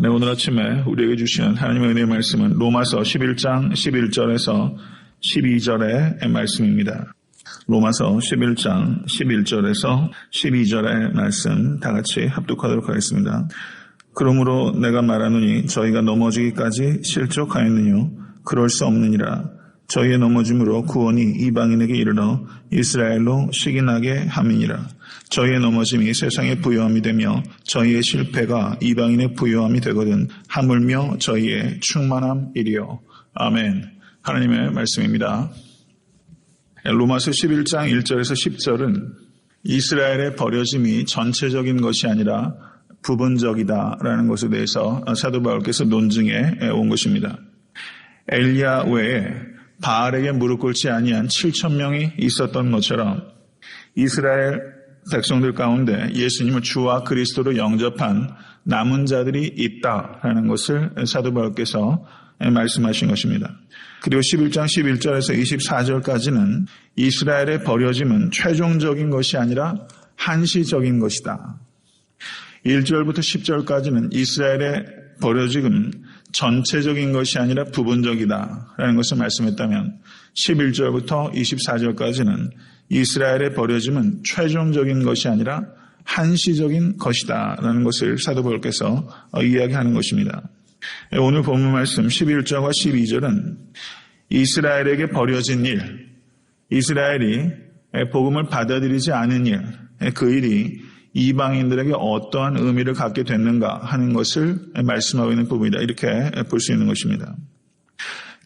네, 오늘 아침에 우리에게 주시는 하나님의 은혜의 말씀은 로마서 11장 11절에서 12절의 말씀입니다. 로마서 11장 11절에서 12절의 말씀 다 같이 합독하도록 하겠습니다. 그러므로 내가 말하노니 저희가 넘어지기까지 실족하였느뇨 그럴 수 없느니라. 저희의 넘어짐으로 구원이 이방인에게 이르러 이스라엘로 시기나게 함이니라. 저희의 넘어짐이 세상의 부요함이 되며 저희의 실패가 이방인의 부요함이 되거든 하물며 저희의 충만함이리요. 아멘. 하나님의 말씀입니다. 로마서 11장 1절에서 10절은 이스라엘의 버려짐이 전체적인 것이 아니라 부분적이다라는 것에 대해서 사도 바울께서 논증해 온 것입니다. 엘리야 외에 바알에게 무릎 꿇지 아니한 7,000명이 있었던 것처럼 이스라엘 백성들 가운데 예수님을 주와 그리스도로 영접한 남은 자들이 있다라는 것을 사도 바울께서 말씀하신 것입니다. 그리고 11장 11절에서 24절까지는 이스라엘의 버려짐은 최종적인 것이 아니라 한시적인 것이다. 1절부터 10절까지는 이스라엘의 버려짐은 전체적인 것이 아니라 부분적이다라는 것을 말씀했다면 11절부터 24절까지는 이스라엘의 버려짐은 최종적인 것이 아니라 한시적인 것이다라는 것을 사도 바울께서 이야기하는 것입니다. 오늘 본문 말씀 11절과 12절은 이스라엘에게 버려진 일, 이스라엘이 복음을 받아들이지 않은 일, 그 일이 이방인들에게 어떠한 의미를 갖게 됐는가 하는 것을 말씀하고 있는 부분이다. 이렇게 볼 수 있는 것입니다.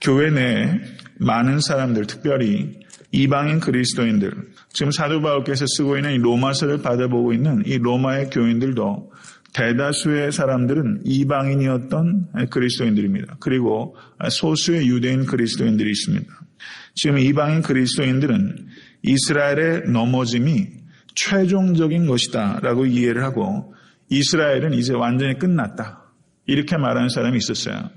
교회 내에 많은 사람들, 특별히 이방인 그리스도인들, 지금 사도 바울께서 쓰고 있는 이 로마서를 받아보고 있는 이 로마의 교인들도 대다수의 사람들은 이방인이었던 그리스도인들입니다. 그리고 소수의 유대인 그리스도인들이 있습니다. 지금 이방인 그리스도인들은 이스라엘의 넘어짐이 최종적인 것이다 라고 이해를 하고 이스라엘은 이제 완전히 끝났다 이렇게 말하는 사람이 있었어요.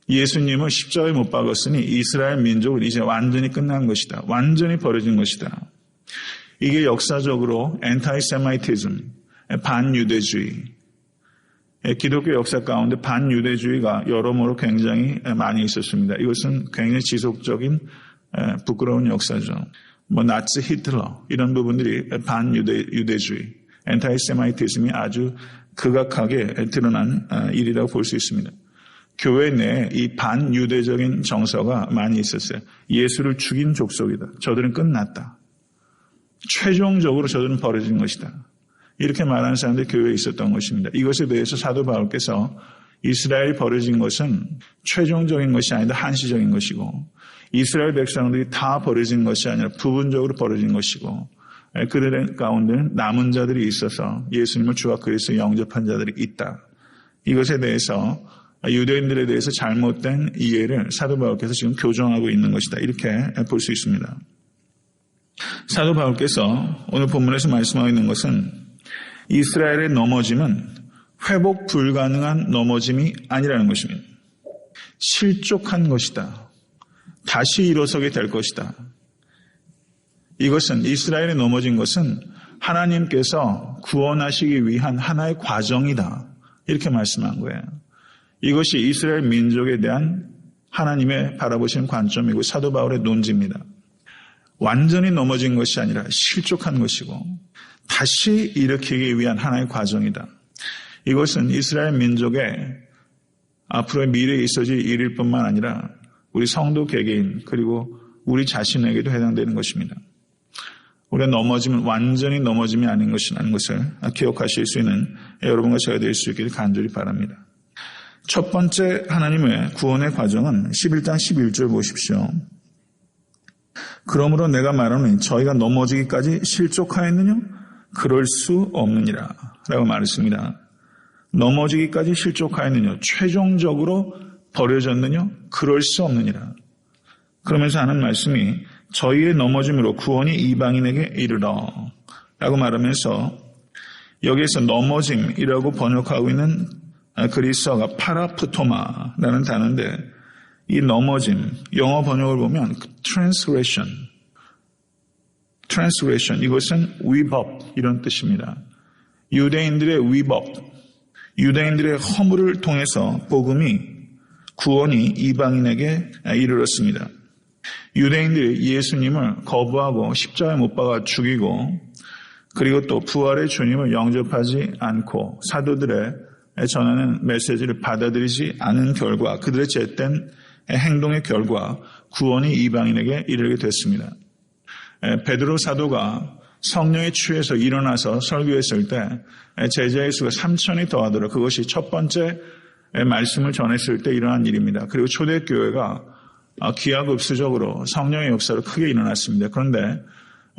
예수님을 십자가에 못 박았으니 이스라엘 민족은 이제 완전히 끝난 것이다. 완전히 버려진 것이다. 이게 역사적으로 엔타이세마이티즘, 반유대주의, 기독교 역사 가운데 반유대주의가 여러모로 굉장히 많이 있었습니다. 이것은 굉장히 지속적인 부끄러운 역사죠. 나치 히틀러 이런 부분들이 반유대주의, 엔타이세마이티즘이 아주 극악하게 드러난 일이라고 볼 수 있습니다. 교회 내에 이 반유대적인 정서가 많이 있었어요. 예수를 죽인 족속이다. 저들은 끝났다. 최종적으로 저들은 버려진 것이다. 이렇게 말하는 사람들이 교회에 있었던 것입니다. 이것에 대해서 사도 바울께서 이스라엘이 버려진 것은 최종적인 것이 아니다. 한시적인 것이고 이스라엘 백성들이 다 버려진 것이 아니라 부분적으로 버려진 것이고 그들 가운데는 남은 자들이 있어서 예수님을 주와 그리스도 영접한 자들이 있다. 이것에 대해서 유대인들에 대해서 잘못된 이해를 사도 바울께서 지금 교정하고 있는 것이다. 이렇게 볼 수 있습니다. 사도 바울께서 오늘 본문에서 말씀하고 있는 것은 이스라엘의 넘어짐은 회복 불가능한 넘어짐이 아니라는 것입니다. 실족한 것이다. 다시 일어서게 될 것이다. 이것은 이스라엘이 넘어진 것은 하나님께서 구원하시기 위한 하나의 과정이다. 이렇게 말씀한 거예요. 이것이 이스라엘 민족에 대한 하나님의 바라보시는 관점이고 사도 바울의 논지입니다. 완전히 넘어진 것이 아니라 실족한 것이고 다시 일으키기 위한 하나의 과정이다. 이것은 이스라엘 민족의 앞으로의 미래에 있어질 일일 뿐만 아니라 우리 성도 개개인 그리고 우리 자신에게도 해당되는 것입니다. 우리가 넘어지면 완전히 넘어짐이 아닌 것이라는 것을 기억하실 수 있는 여러분과 제가 될 수 있기를 간절히 바랍니다. 첫 번째 하나님의 구원의 과정은 11장 11절 보십시오. 그러므로 내가 말하노니 저희가 넘어지기까지 실족하였느냐? 그럴 수 없느니라 라고 말했습니다. 넘어지기까지 실족하였느냐? 최종적으로 버려졌느냐? 그럴 수 없느니라. 그러면서 하는 말씀이 저희의 넘어짐으로 구원이 이방인에게 이르러 라고 말하면서 여기에서 넘어짐이라고 번역하고 있는 그리스어가 파라프토마라는 단어인데 이 넘어짐, 영어 번역을 보면 transgression 이것은 위법 이런 뜻입니다. 유대인들의 위법, 유대인들의 허물을 통해서 구원이 이방인에게 이르렀습니다. 유대인들이 예수님을 거부하고 십자가에 못 박아 죽이고 그리고 또 부활의 주님을 영접하지 않고 사도들의 전하는 메시지를 받아들이지 않은 결과 그들의 잿된 행동의 결과 구원이 이방인에게 이르게 됐습니다. 베드로 사도가 성령에 취해서 일어나서 설교했을 때 제자의 수가 3,000이 더하더라. 그것이 첫 번째 말씀을 전했을 때 일어난 일입니다. 그리고 초대교회가 기하급수적으로 성령의 역사로 크게 일어났습니다. 그런데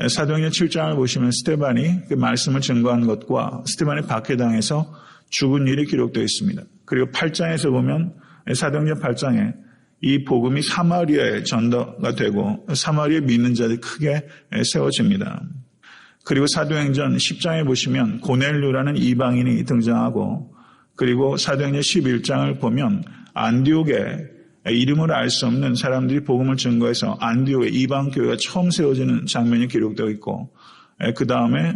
사도행전 7장을 보시면 스데반이 그 말씀을 증거한 것과 스데반이 박해당해서 죽은 일이 기록되어 있습니다. 그리고 8장에서 보면 사도행전 8장에 이 복음이 사마리아에 전도가 되고 사마리아에 믿는 자들이 크게 세워집니다. 그리고 사도행전 10장에 보시면 고넬료라는 이방인이 등장하고 그리고 사도행전 11장을 보면 안디옥에 이름을 알 수 없는 사람들이 복음을 증거해서 안디옥에 이방교회가 처음 세워지는 장면이 기록되어 있고 그 다음에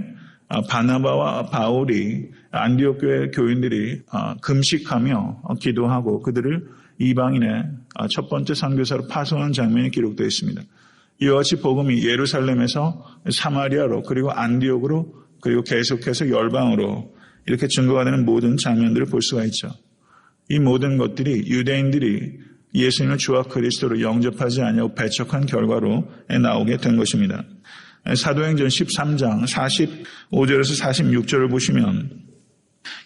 바나바와 바울이 안디옥 교회 교인들이 금식하며 기도하고 그들을 이방인의 첫 번째 선교사로 파송하는 장면이 기록되어 있습니다. 이와 같이 복음이 예루살렘에서 사마리아로 그리고 안디옥으로 그리고 계속해서 열방으로 이렇게 증거가 되는 모든 장면들을 볼 수가 있죠. 이 모든 것들이 유대인들이 예수님을 주와 그리스도로 영접하지 않냐고 배척한 결과로 나오게 된 것입니다. 사도행전 13장 45절에서 46절을 보시면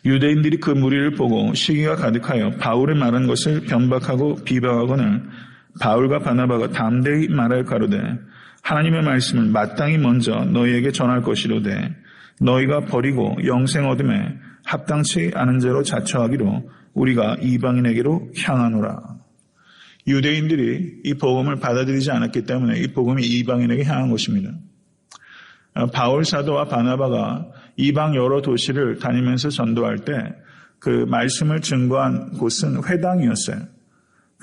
유대인들이 그 무리를 보고 시기가 가득하여 바울의 말한 것을 변박하고 비방하거늘 바울과 바나바가 담대히 말할 가로되 하나님의 말씀을 마땅히 먼저 너희에게 전할 것이로되 너희가 버리고 영생 얻음에 합당치 않은 죄로 자처하기로 우리가 이방인에게로 향하노라. 유대인들이 이 복음을 받아들이지 않았기 때문에 이 복음이 이방인에게 향한 것입니다. 바울 사도와 바나바가 이방 여러 도시를 다니면서 전도할 때 그 말씀을 증거한 곳은 회당이었어요.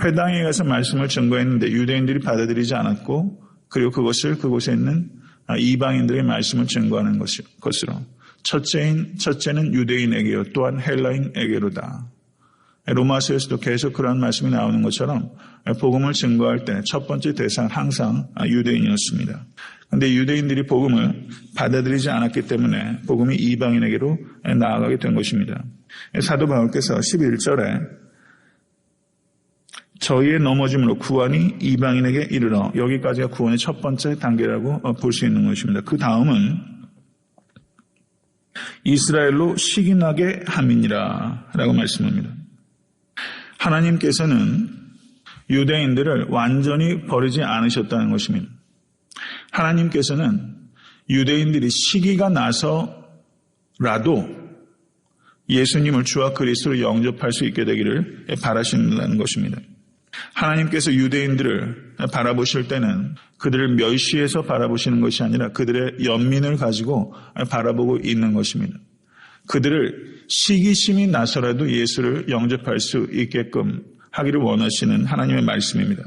회당에 가서 말씀을 증거했는데 유대인들이 받아들이지 않았고 그리고 그곳에 있는 이방인들의 말씀을 증거하는 것으로 첫째는 유대인에게요 또한 헬라인에게로다. 로마서에서도 계속 그런 말씀이 나오는 것처럼 복음을 증거할 때 첫 번째 대상 항상 유대인이었습니다. 그런데 유대인들이 복음을 받아들이지 않았기 때문에 복음이 이방인에게로 나아가게 된 것입니다. 사도 바울께서 11절에 저희의 넘어짐으로 구원이 이방인에게 이르러 여기까지가 구원의 첫 번째 단계라고 볼 수 있는 것입니다. 그 다음은 이스라엘로 식인하게 함이니라 라고 말씀합니다. 하나님께서는 유대인들을 완전히 버리지 않으셨다는 것입니다. 하나님께서는 유대인들이 시기가 나서라도 예수님을 주와 그리스도로 영접할 수 있게 되기를 바라신다는 것입니다. 하나님께서 유대인들을 바라보실 때는 그들을 멸시해서 바라보시는 것이 아니라 그들의 연민을 가지고 바라보고 있는 것입니다. 그들을 시기심이 나서라도 예수를 영접할 수 있게끔 하기를 원하시는 하나님의 말씀입니다.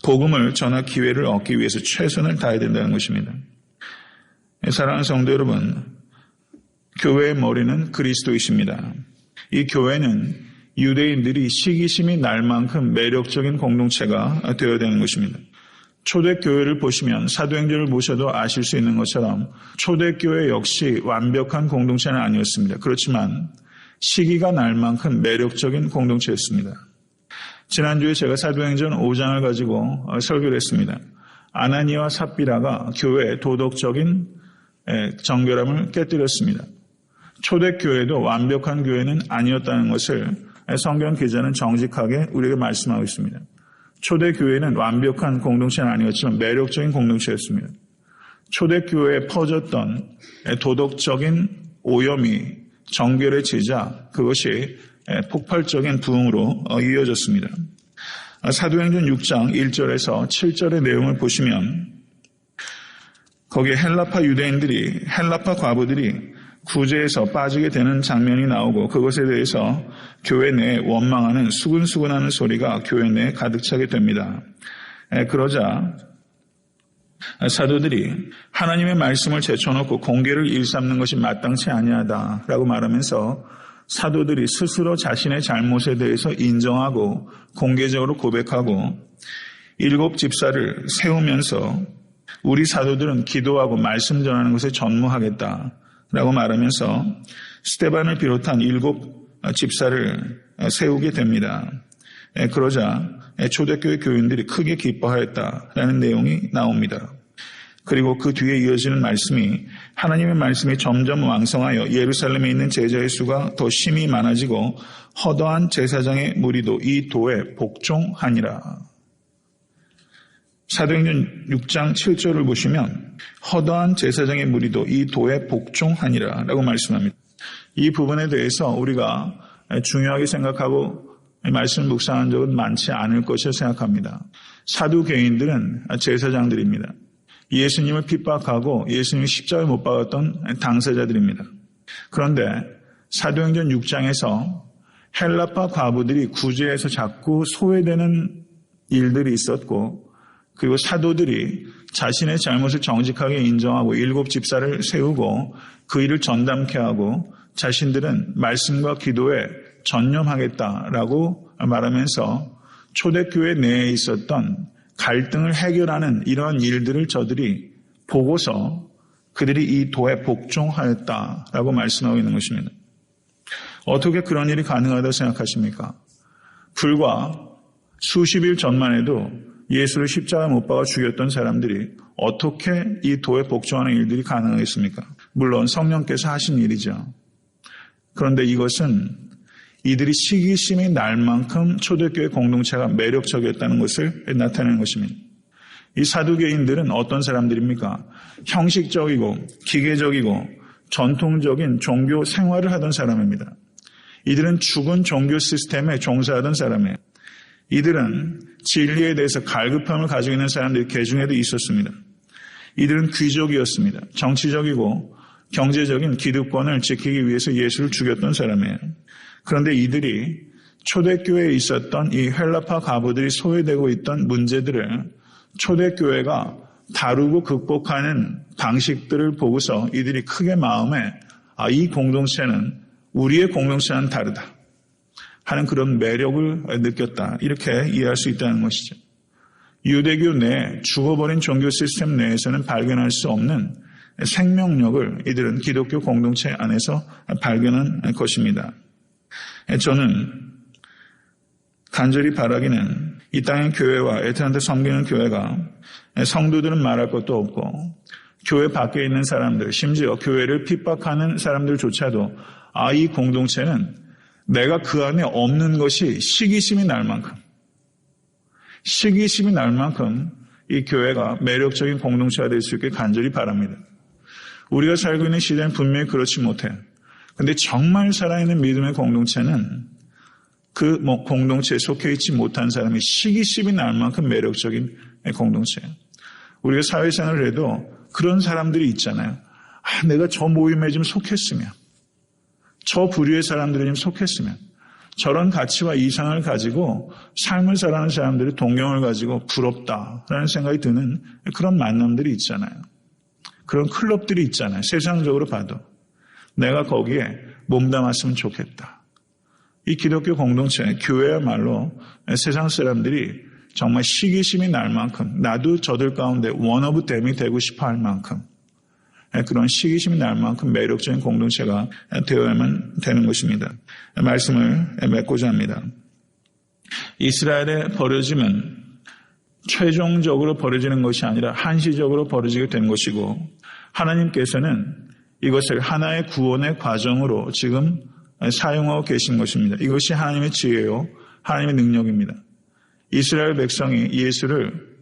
복음을 전할 기회를 얻기 위해서 최선을 다해야 된다는 것입니다. 사랑하는 성도 여러분, 교회의 머리는 그리스도이십니다. 이 교회는 유대인들이 시기심이 날 만큼 매력적인 공동체가 되어야 되는 것입니다. 초대교회를 보시면 사도행전을 보셔도 아실 수 있는 것처럼 초대교회 역시 완벽한 공동체는 아니었습니다. 그렇지만 시기가 날 만큼 매력적인 공동체였습니다. 지난주에 제가 사도행전 5장을 가지고 설교를 했습니다. 아나니아와 삽비라가 교회의 도덕적인 정결함을 깨뜨렸습니다. 초대교회도 완벽한 교회는 아니었다는 것을 성경 기자는 정직하게 우리에게 말씀하고 있습니다. 초대교회는 완벽한 공동체는 아니었지만 매력적인 공동체였습니다. 초대교회에 퍼졌던 도덕적인 오염이 정결해지자 그것이 폭발적인 부흥으로 이어졌습니다. 사도행전 6장 1절에서 7절의 내용을 보시면 거기에 헬라파 유대인들이 헬라파 과부들이 구제에서 빠지게 되는 장면이 나오고 그것에 대해서 교회 내에 원망하는 수근수근하는 소리가 교회 내에 가득 차게 됩니다. 그러자 사도들이 하나님의 말씀을 제쳐놓고 공개를 일삼는 것이 마땅치 아니하다라고 말하면서 사도들이 스스로 자신의 잘못에 대해서 인정하고 공개적으로 고백하고 7 집사를 세우면서 우리 사도들은 기도하고 말씀 전하는 것에 전무하겠다라고 말하면서 스데반을 비롯한 7 집사를 세우게 됩니다. 그러자 초대교회 교인들이 크게 기뻐하였다라는 내용이 나옵니다. 그리고 그 뒤에 이어지는 말씀이 하나님의 말씀이 점점 왕성하여 예루살렘에 있는 제자의 수가 더 심히 많아지고 허다한 제사장의 무리도 이 도에 복종하니라. 사도행전 6장 7절을 보시면 허다한 제사장의 무리도 이 도에 복종하니라 라고 말씀합니다. 이 부분에 대해서 우리가 중요하게 생각하고 말씀을 묵상한 적은 많지 않을 것이라 생각합니다. 사두개인들은 제사장들입니다. 예수님을 핍박하고 예수님이 십자가에 못 박았던 당사자들입니다. 그런데 사도행전 6장에서 헬라파 과부들이 구제해서 자꾸 소외되는 일들이 있었고 그리고 사도들이 자신의 잘못을 정직하게 인정하고 7 집사를 세우고 그 일을 전담케 하고 자신들은 말씀과 기도에 전념하겠다라고 말하면서 초대교회 내에 있었던 갈등을 해결하는 이러한 일들을 저들이 보고서 그들이 이 도에 복종하였다라고 말씀하고 있는 것입니다. 어떻게 그런 일이 가능하다고 생각하십니까? 불과 수십 일 전만 해도 예수를 십자가에 못 박아 죽였던 사람들이 어떻게 이 도에 복종하는 일들이 가능하겠습니까? 물론 성령께서 하신 일이죠. 그런데 이것은 이들이 시기심이 날 만큼 초대교회 공동체가 매력적이었다는 것을 나타내는 것입니다. 이 사두개인들은 어떤 사람들입니까? 형식적이고 기계적이고 전통적인 종교 생활을 하던 사람입니다. 이들은 죽은 종교 시스템에 종사하던 사람이에요. 이들은 진리에 대해서 갈급함을 가지고 있는 사람들이 개중에도 있었습니다. 이들은 귀족이었습니다. 정치적이고 경제적인 기득권을 지키기 위해서 예수를 죽였던 사람이에요. 그런데 이들이 초대교회에 있었던 이 헬라파 과부들이 소외되고 있던 문제들을 초대교회가 다루고 극복하는 방식들을 보고서 이들이 크게 마음에 이 공동체는 우리의 공동체와는 다르다 하는 그런 매력을 느꼈다. 이렇게 이해할 수 있다는 것이죠. 유대교 내 죽어버린 종교 시스템 내에서는 발견할 수 없는 생명력을 이들은 기독교 공동체 안에서 발견한 것입니다. 저는 간절히 바라기는 이 땅의 교회와 애틀란타 섬기는 교회가 성도들은 말할 것도 없고 교회 밖에 있는 사람들, 심지어 교회를 핍박하는 사람들조차도 이 공동체는 내가 그 안에 없는 것이 시기심이 날 만큼 이 교회가 매력적인 공동체가 될 수 있게 간절히 바랍니다. 우리가 살고 있는 시대는 분명히 그렇지 못해요. 그런데 정말 살아있는 믿음의 공동체는 그 공동체에 속해 있지 못한 사람이 시기심이 날 만큼 매력적인 공동체예요. 우리가 사회생활을 해도 그런 사람들이 있잖아요. 내가 저 모임에 좀 속했으면, 저 부류의 사람들에 좀 속했으면, 저런 가치와 이상을 가지고 삶을 살아가는 사람들의 동경을 가지고 부럽다라는 생각이 드는 그런 만남들이 있잖아요. 그런 클럽들이 있잖아요. 세상적으로 봐도. 내가 거기에 몸담았으면 좋겠다. 이 기독교 공동체, 교회야말로 세상 사람들이 정말 시기심이 날 만큼 나도 저들 가운데 원 오브 댐이 되고 싶어 할 만큼 그런 시기심이 날 만큼 매력적인 공동체가 되어야만 되는 것입니다. 말씀을 맺고자 합니다. 이스라엘의 버려짐은 최종적으로 버려지는 것이 아니라 한시적으로 버려지게 된 것이고 하나님께서는 이것을 하나의 구원의 과정으로 지금 사용하고 계신 것입니다. 이것이 하나님의 지혜요, 하나님의 능력입니다. 이스라엘 백성이 예수를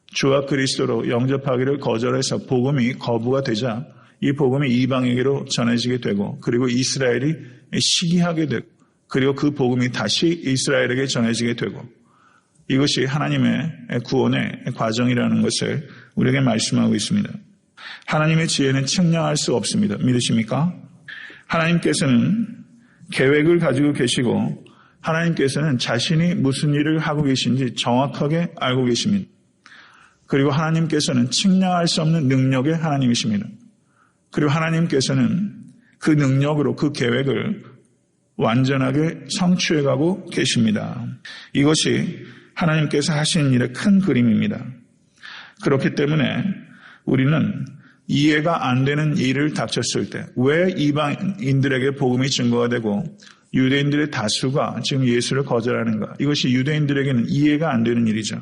주와 그리스도로 영접하기를 거절해서 복음이 거부가 되자 이 복음이 이방에게로 전해지게 되고 그리고 이스라엘이 시기하게 되고 그리고 그 복음이 다시 이스라엘에게 전해지게 되고 이것이 하나님의 구원의 과정이라는 것을 우리에게 말씀하고 있습니다. 하나님의 지혜는 측량할 수 없습니다. 믿으십니까? 하나님께서는 계획을 가지고 계시고 하나님께서는 자신이 무슨 일을 하고 계신지 정확하게 알고 계십니다. 그리고 하나님께서는 측량할 수 없는 능력의 하나님이십니다. 그리고 하나님께서는 그 능력으로 그 계획을 완전하게 성취해가고 계십니다. 이것이 하나님께서 하시는 일의 큰 그림입니다. 그렇기 때문에 우리는 이해가 안 되는 일을 닥쳤을 때 왜 이방인들에게 복음이 증거가 되고 유대인들의 다수가 지금 예수를 거절하는가? 이것이 유대인들에게는 이해가 안 되는 일이죠.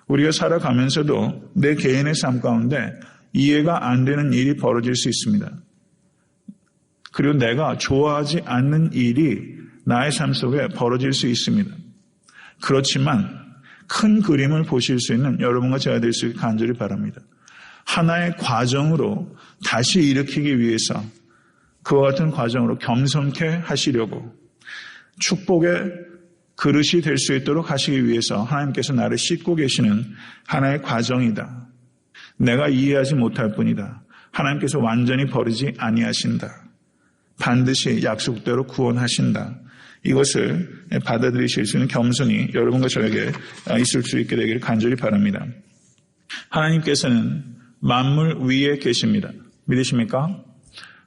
우리가 살아가면서도 내 개인의 삶 가운데 이해가 안 되는 일이 벌어질 수 있습니다. 그리고 내가 좋아하지 않는 일이 나의 삶 속에 벌어질 수 있습니다. 그렇지만 큰 그림을 보실 수 있는 여러분과 제가 될 수 있게 간절히 바랍니다. 하나의 과정으로 다시 일으키기 위해서 그와 같은 과정으로 겸손케 하시려고 축복의 그릇이 될 수 있도록 하시기 위해서 하나님께서 나를 씻고 계시는 하나의 과정이다. 내가 이해하지 못할 뿐이다. 하나님께서 완전히 버리지 아니하신다. 반드시 약속대로 구원하신다. 이것을 받아들이실 수 있는 겸손이 여러분과 저에게 있을 수 있게 되기를 간절히 바랍니다. 하나님께서는 만물 위에 계십니다. 믿으십니까?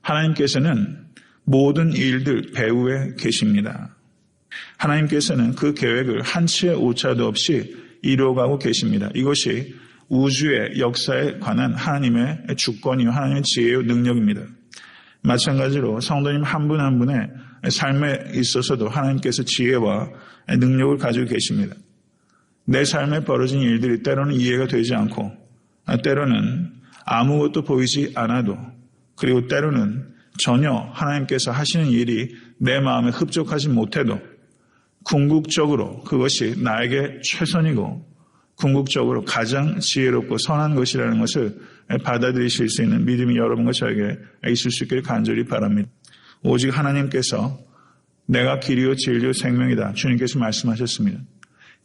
하나님께서는 모든 일들 배후에 계십니다. 하나님께서는 그 계획을 한치의 오차도 없이 이루어가고 계십니다. 이것이 우주의 역사에 관한 하나님의 주권이요 하나님의 지혜요 능력입니다. 마찬가지로 성도님 한 분 한 분의 삶에 있어서도 하나님께서 지혜와 능력을 가지고 계십니다. 내 삶에 벌어진 일들이 때로는 이해가 되지 않고 때로는 아무것도 보이지 않아도 그리고 때로는 전혀 하나님께서 하시는 일이 내 마음에 흡족하지 못해도 궁극적으로 그것이 나에게 최선이고 궁극적으로 가장 지혜롭고 선한 것이라는 것을 받아들이실 수 있는 믿음이 여러분과 저에게 있을 수 있기를 간절히 바랍니다. 오직 하나님께서 내가 길이요 진리요 생명이다. 주님께서 말씀하셨습니다.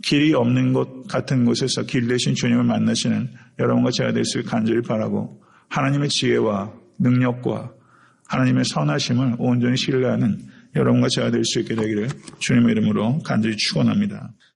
길이 없는 곳 같은 곳에서 길 대신 주님을 만나시는 여러분과 제가 될 수 있기를 간절히 바라고 하나님의 지혜와 능력과 하나님의 선하심을 온전히 신뢰하는 여러분과 제가 될 수 있게 되기를 주님의 이름으로 간절히 축원합니다.